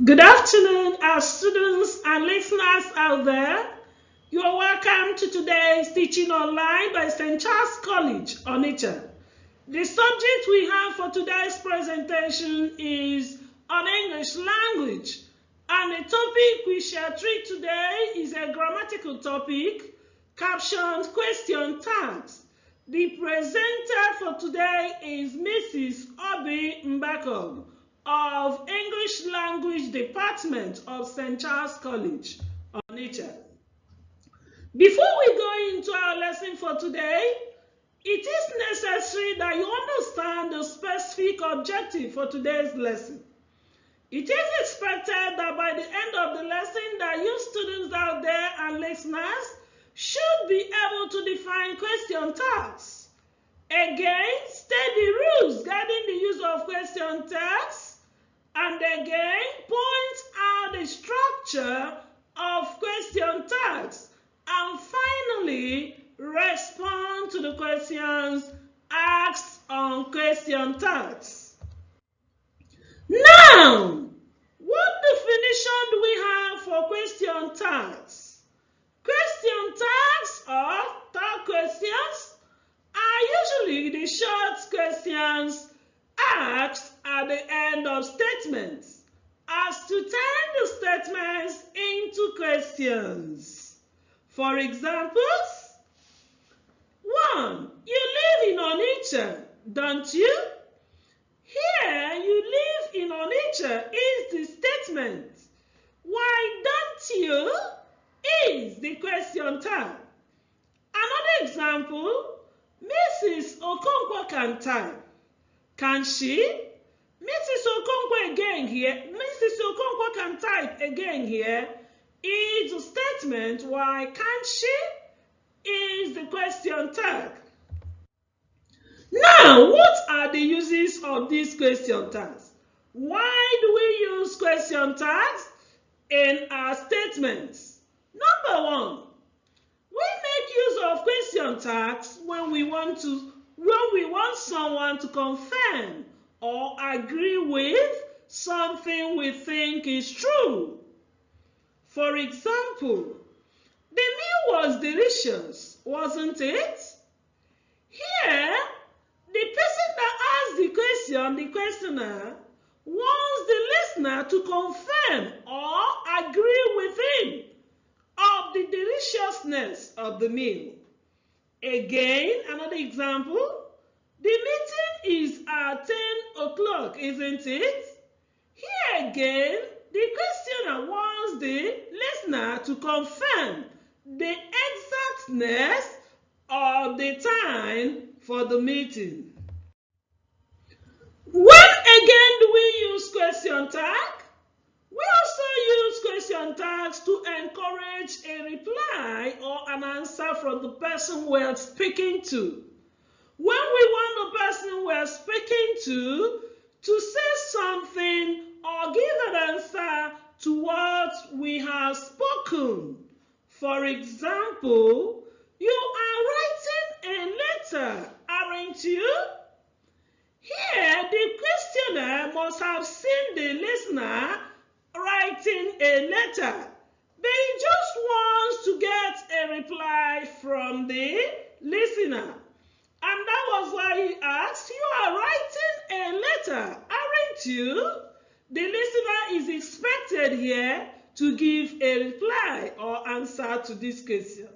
Good afternoon, our students and listeners out there. You are welcome to today's teaching online by St. Charles College, Onitsha. The subject we have for today's presentation is on English language, and the topic we shall treat today is a grammatical topic captioned question tags. The presenter for today is Mrs Oby Mbakogu of English Language Department of St. Charles College, Onitsha. Before we go into our lesson for today, it is necessary that you understand the specific objective for today's lesson. It is expected that by the end of the lesson that you students out there and listeners should be able to define question tags. Again, state the rules guiding the use of question tags, and again, point out the structure of question tags, and finally, respond to the questions asked on question tags. Now, what definition do we have for question tags? Question tags or tag questions are usually the short questions asked at the end of statements as to turn the statements into questions. For examples, 1. You live in Onitsha, don't you? Here, you live in Onitsha is the statement. Why don't you is the question tag. Another example, Mrs. Okonkwo can type. Can she? Mrs. Okonkwo again here. Mrs. Okonkwo can type again here. Is the statement why can't she? Is the question tag. Now, what are the uses of these question tags? Why do we use question tags in our statements? Number 1, we make use of question tags when we want someone to confirm or agree with something we think is true. For example, the meal was delicious, wasn't it? Here, the person that asked the question, the questioner, wants the listener to confirm or agree with him of the deliciousness of the meal. Again, another example, the meeting is at 10 o'clock, isn't it? Here again, the questioner wants the listener to confirm the exactness of the time for the meeting. When again do we use question tag? We also use question tags to encourage a reply or an answer from the person we are speaking to. When we want the person we are speaking to say something or give an answer to what we have spoken. For example, you are writing a letter, aren't you? Here, the questioner must have seen the listener writing a letter, but he just wants to get a reply from the listener. And that was why he asked, you are writing a letter, aren't you? The listener is expected here to give a reply or answer to this question.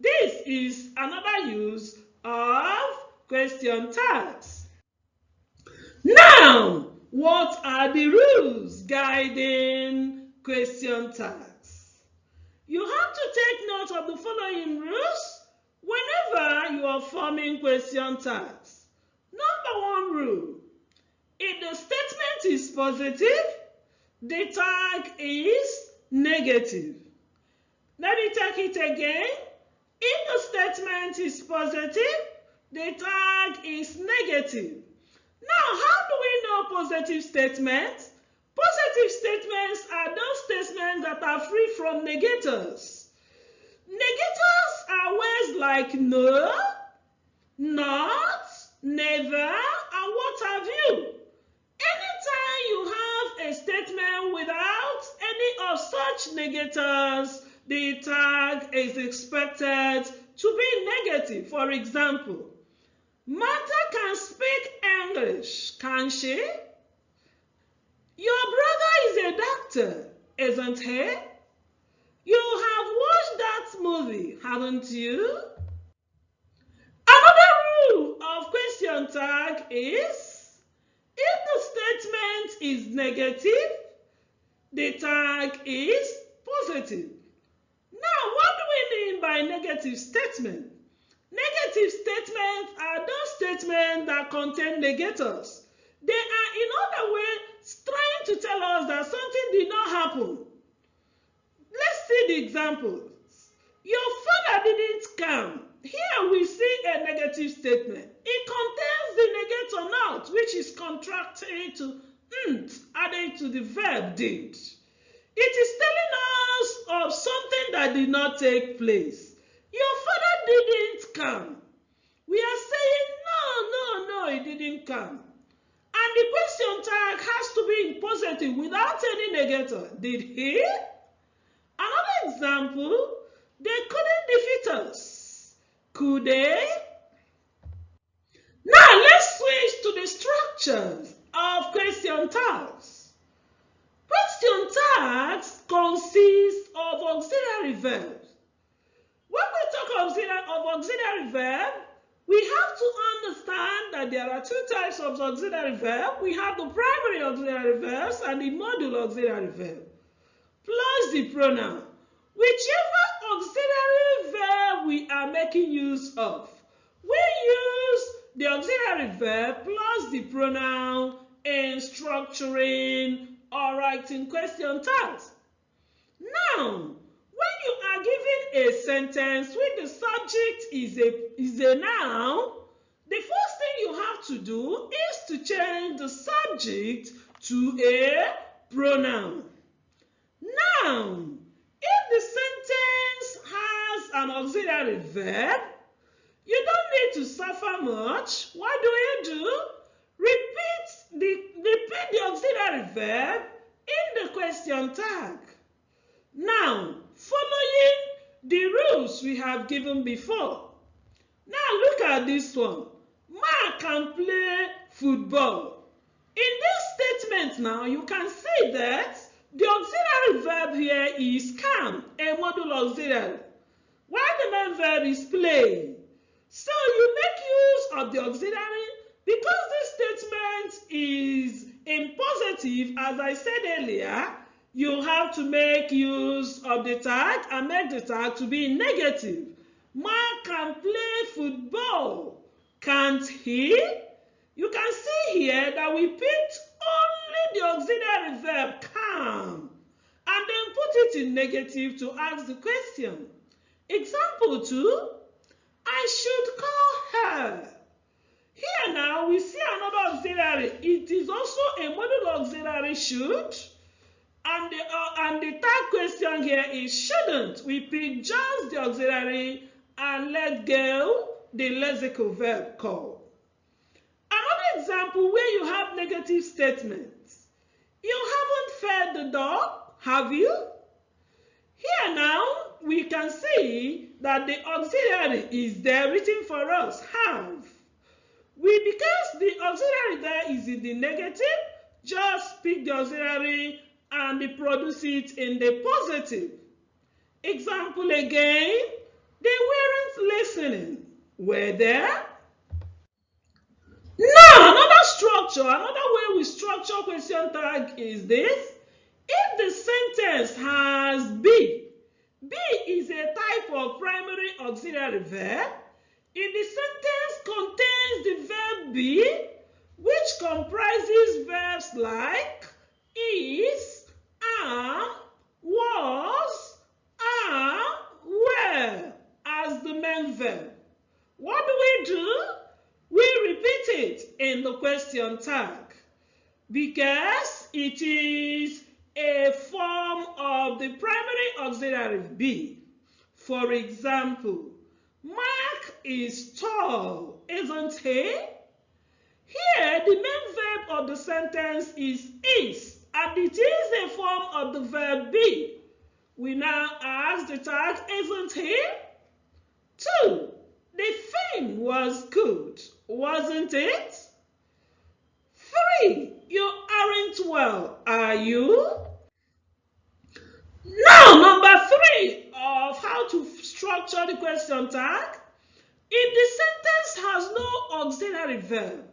This is another use of question tags. Now, what are the rules guiding question tags? You have to take note of the following rules whenever you are forming question tags. Number 1 rule, if the statement is positive, the tag is negative. Let me take it again. If the statement is positive, the tag is negative. Now, how do we know positive statements? Positive statements are those statements that are free from negators. Negators are words like no, not, never, and what have you. Anytime you have a statement without of such negators, the tag is expected to be negative. For example, Martha can speak English, can she? Your brother is a doctor, isn't he? You have watched that movie, haven't you? Another rule of question tag is, if the statement is negative, the tag is positive. Now, what do we mean by negative statement? Negative statements are those statements that contain negators. They are, in other words, trying to tell us that something did not happen. Let's see the examples. Your father didn't come. Here we see a negative statement. It contains the negator not, which is contracted to nt, added to the verb did. It is telling us of something that did not take place. Your father didn't come. We are saying, no, he didn't come. And the question tag has to be in positive without any negator. Did he? Another example, they couldn't defeat us. Could they? Now let's switch to the structures of question tags. Question tags consist of auxiliary verbs. When we talk of auxiliary verb, we have to understand that there are two types of auxiliary verb. We have the primary auxiliary verbs and the modal auxiliary verb, plus the pronoun. Whichever auxiliary verb we are making use of, we use the auxiliary verb plus the pronoun in structuring or writing question tags. Now, when you are given a sentence where the subject is a noun, the first thing you have to do is to change the subject to a pronoun. Now, if the sentence has an auxiliary verb, you don't need to suffer much. What do? Repeat the auxiliary verb in the question tag. Now, following the rules we have given before. Now look at this one. Mark can play football. In this statement now, you can see that the auxiliary verb here is can, a modal auxiliary, while the main verb is play. So you make use of the auxiliary because this statement is in positive, as I said earlier. You have to make use of the tag and make the tag to be negative. Mark can play football, can't he? You can see here that we picked only the auxiliary verb can and then put it in negative to ask the question. Example 2, I should call her. Here now we see another auxiliary. It is also a modal auxiliary should. And the third question here is shouldn't. We pick just the auxiliary and let go the lexical verb call. Another example where you have negative statements. You haven't fed the dog, have you? Here now we can see that the auxiliary is there written for us, have. Because the auxiliary there is in the negative, just pick the auxiliary and produce it in the positive. Example again, they weren't listening. Were they? Now, another way we structure question tag is this. If the sentence has be is a type of primary auxiliary verb. If the sentence contains the verb be, which comprises verbs like is, am, was, are, were as the main verb, what do? We repeat it in the question tag because it is a form of the primary auxiliary be. For example, Mark is tall, isn't he? Here, the main verb of the sentence is, and it is a form of the verb be. We now ask the tag, isn't he? 2. The thing was good, wasn't it? 3. You aren't well, are you? Now, number 3 of how to structure the question tag. If the sentence has no auxiliary verb,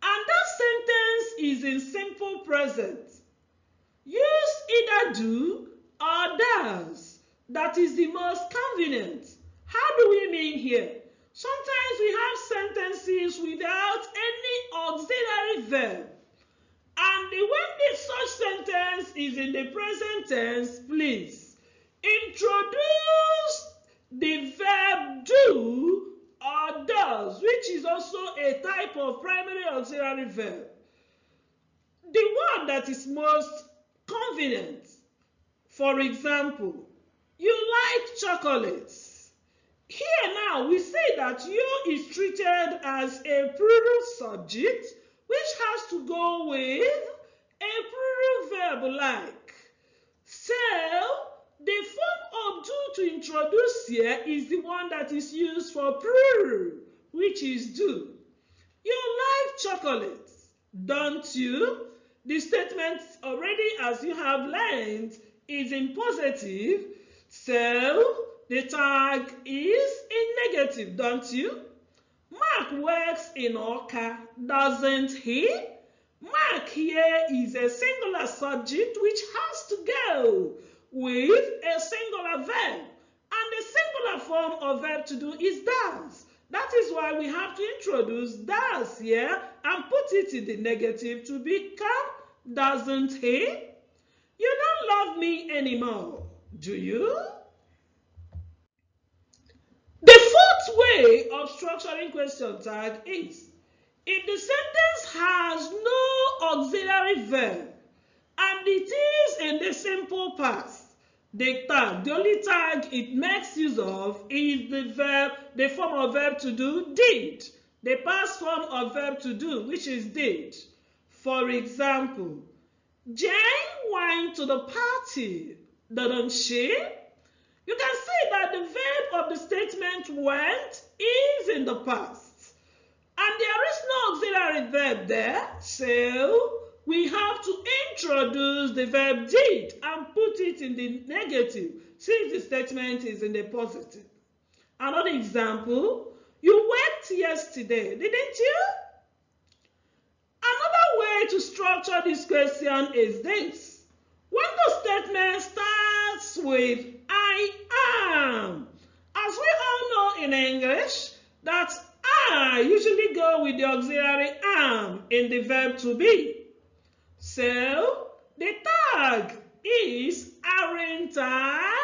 and that sentence is in simple present, use either do or does. That is the most convenient. How do we mean here? Sometimes we have sentences without any auxiliary verb. And when the such sentence is in the present tense, please introduce the verb do or does, which is also a type of primary auxiliary verb. The one that is most convenient. For example, you like chocolates. Here now we say that you is treated as a plural subject, which has to go with a plural verb like. So, the form of do to introduce here is the one that is used for plural, which is do. You like chocolates, don't you? The statement already, as you have learned, is in positive, so the tag is in negative, don't you? Mark works in Oka, doesn't he? Mark here is a singular subject which has to go with a singular verb. And the singular form of verb to do is does. That is why we have to introduce does here and put it in the negative to become doesn't he? You don't love me anymore, do you? The fourth way of structuring question tag is, if the sentence has no auxiliary verb and it is in the simple past, the only tag it makes use of is the form of verb to do, did. The past form of verb to do, which is did. For example, Jane went to the party, didn't she? You can see that the verb of the statement went is in the past. And there is no auxiliary verb there, so we have to introduce the verb did and put it in the negative since the statement is in the positive. Another example, you worked yesterday, didn't you? Another way to structure this question is this. When the statement starts with I am, as we all know in English, that I usually go with the auxiliary am in the verb to be. So, the tag is aren't I?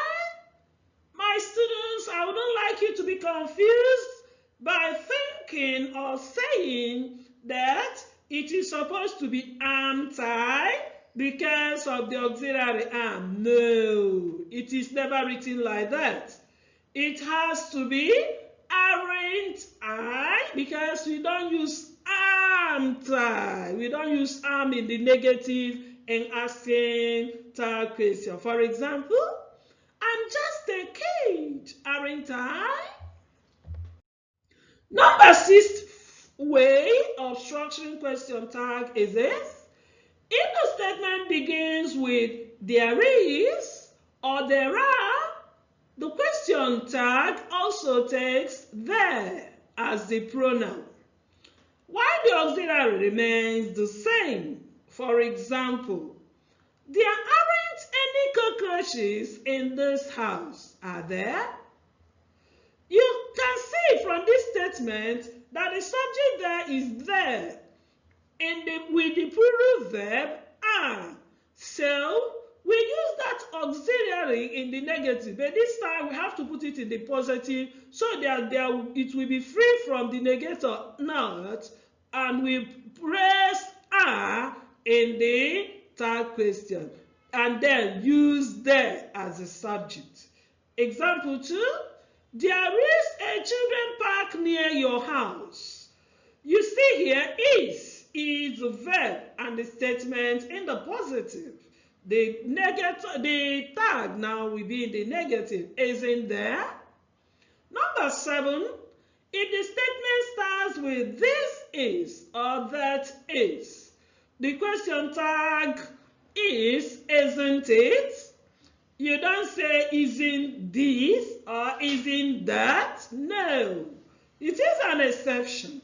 My students, I wouldn't like you to be confused by thinking or saying that it is supposed to be aren't I because of the auxiliary am. No, it is never written like that. It has to be aren't I because we don't use aren't I. We don't use am in the negative in asking tag question. For example, I'm just a kid, aren't I? Number 6 way of structuring question tag is this. If the statement begins with there is or there are, the question tag also takes there as the pronoun, while the auxiliary remains the same. For example, there aren't any cockroaches in this house, are there? You can see from this statement that the subject there is there with the plural verb are. So we use that auxiliary in the negative, but this time we have to put it in the positive so that it will be free from the negator not, and we press are in the tag question and then use there as a subject. Example 2, there is a children park near your house. You see here is the verb and the statement in the positive. The tag now will be in the negative. Isn't there? Number 7. If the statement starts with this is or that is, the question tag is isn't it? You don't say isn't this or isn't that. No. It is an exception.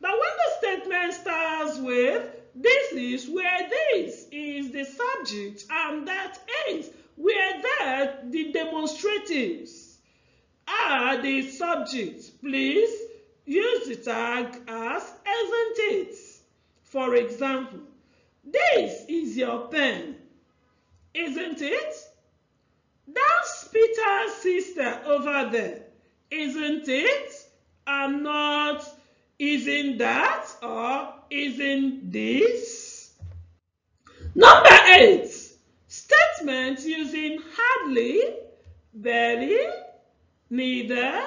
But when the statement starts with this is, where this is the subject and that is, where that the demonstratives are the subject, please use the tag as isn't it. For example, this is your pen, isn't it? That's Peter's sister over there, isn't it? And not isn't that or isn't this. Number 8. Statement using hardly, barely, neither,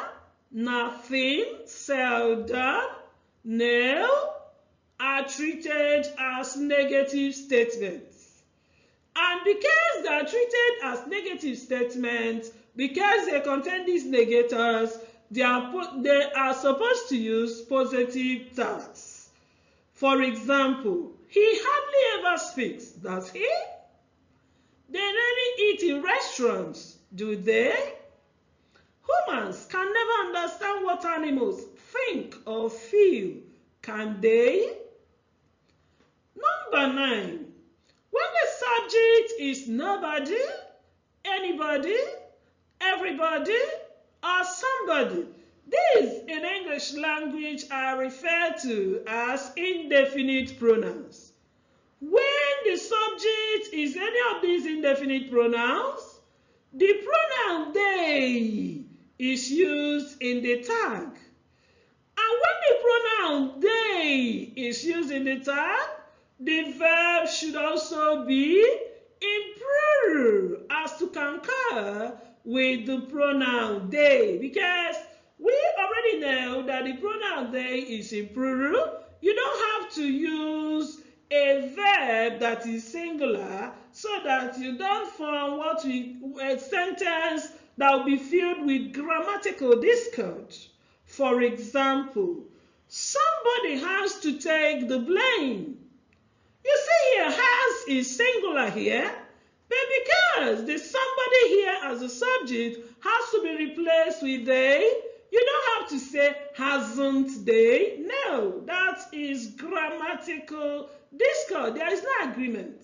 nothing, seldom, no are treated as negative statements. And because they are treated as negative statements, because they contain these negators, they are supposed to use positive tags. For example, he hardly ever speaks, does he? They rarely eat in restaurants, do they? Humans can never understand what animals think or feel, can they? Number 9. When the subject is nobody, anybody, everybody, or somebody, these in English language are referred to as indefinite pronouns. When the subject is any of these indefinite pronouns, the pronoun they is used in the tag. And when the pronoun they is used in the tag, the verb should also be in plural as to concur with the pronoun they, because we already know that the pronoun they is in plural. You don't have to use a verb that is singular so that you don't form a sentence that will be filled with grammatical discord. For example, somebody has to take the blame. You see here, has is singular here, but because the somebody here as a subject has to be replaced with they, you don't have to say hasn't they. No, that is grammatical discord. There is no agreement.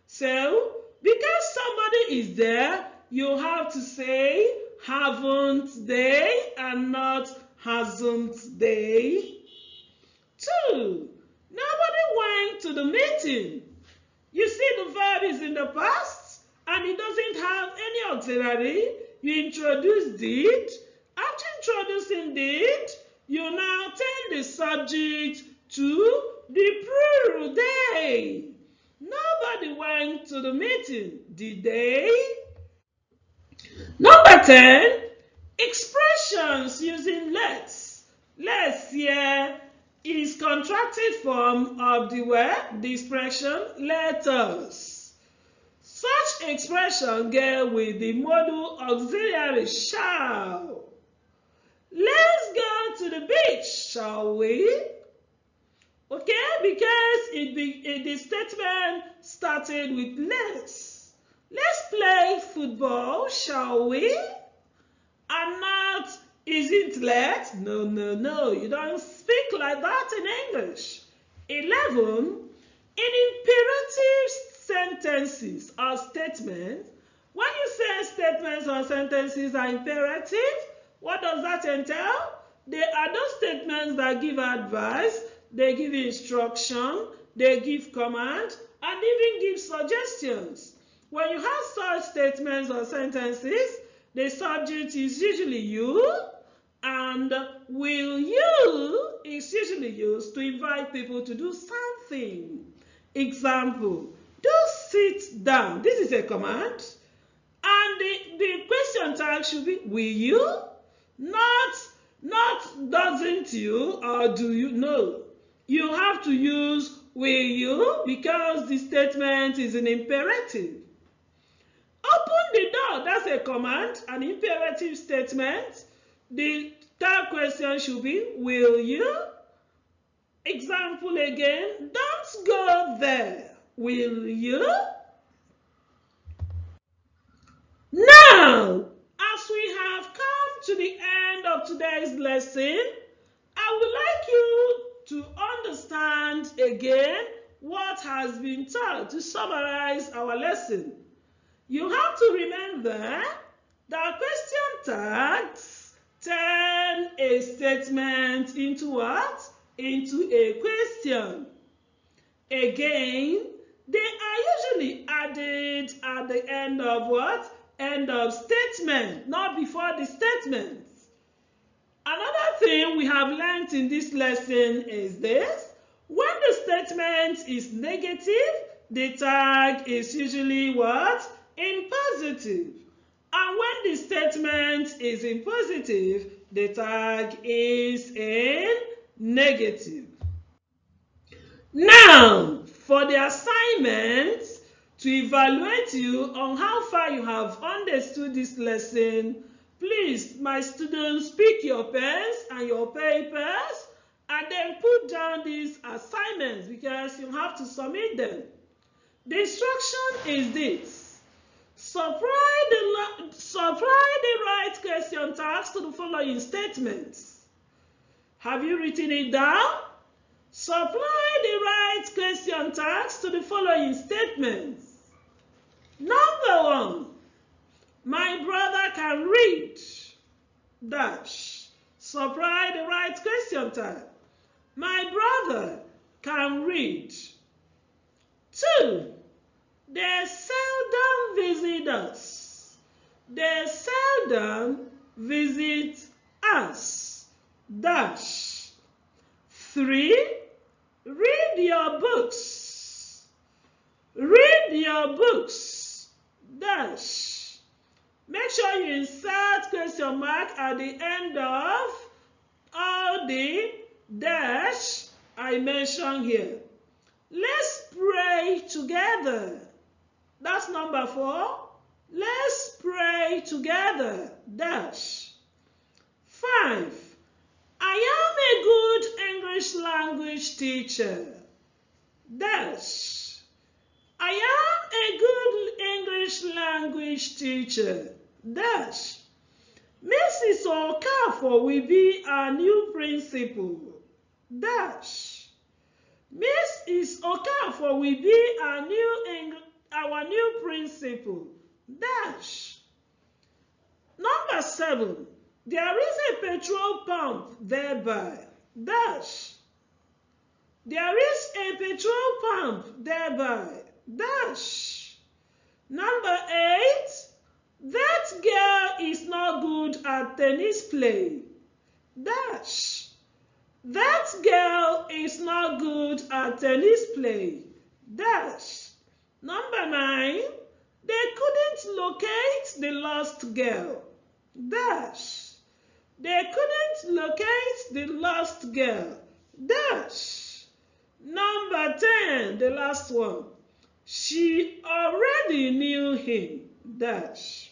So, because somebody is there, you have to say haven't they and not hasn't they. 2. Nobody went to the meeting. You see the verb is in the past and it doesn't have any auxiliary. You introduce did. After introducing did, you now turn the subject to the plural they. Nobody went to the meeting, did they? Number 10, expressions using let's. Let's here is contracted form of the word, the expression let us. Such expression get with the modal auxiliary shall. Let's go to the beach, shall we? Okay, because the statement started with let's. Let's play football, shall we? And not isn't let. No, no, no. You don't speak like that in English. 11. In imperative sentences or statements, when you say statements or sentences are imperative, what does that entail? They are those statements that give advice, they give instruction, they give command, and even give suggestions. When you have such statements or sentences, the subject is usually you, and will you is usually used to invite people to do something. Example, do sit down. This is a command. And the question tag should be will you? Not doesn't you or do you? No. You have to use will you because the statement is an imperative. Open the door, that's a command, an imperative statement. The third question should be, will you? Example again, don't go there. Will you? Now, as we have come to the end of today's lesson, I would like you to understand again what has been taught to summarize our lesson. You have to remember that question tags turn a statement into what? Into a question. Again, they are usually added at the end of what? End of statement, not before the statement. Another thing we have learned in this lesson is this. When the statement is negative, the tag is usually what? In positive. And when the statement is in positive, the tag is in negative. Now, for the assignment, to evaluate you on how far you have understood this lesson, please, my students, pick your pens and your papers and then put down these assignments because you have to submit them. The instruction is this. Supply the right question tags to the following statements. Have you written it down? Supply the right question tags to the following statements. Number 1. My brother can read. Dash. Supply the right question tag. My brother can read. 2. They seldom visit us. They seldom visit us. Dash. 3. Read your books. Read your books. Dash. Make sure you insert question mark at the end of all the dash I mentioned here. Let's pray together. That's number 4. Let's pray together. Dash. 5. I am a good English language teacher. Dash. I am a good English language teacher. Dash. Mrs. Okafor will be our new principal. Dash. Mrs. Okafor will be our new principal. Dash. Number 7. There is a petrol pump thereby. Dash. There is a petrol pump thereby. Dash. Number 8. That girl is not good at tennis play. Dash. That girl is not good at tennis play. Dash. Number 9. They couldn't locate the lost girl. Dash. They couldn't locate the lost girl. Dash. Number 10, the last one. She already knew him. Dash.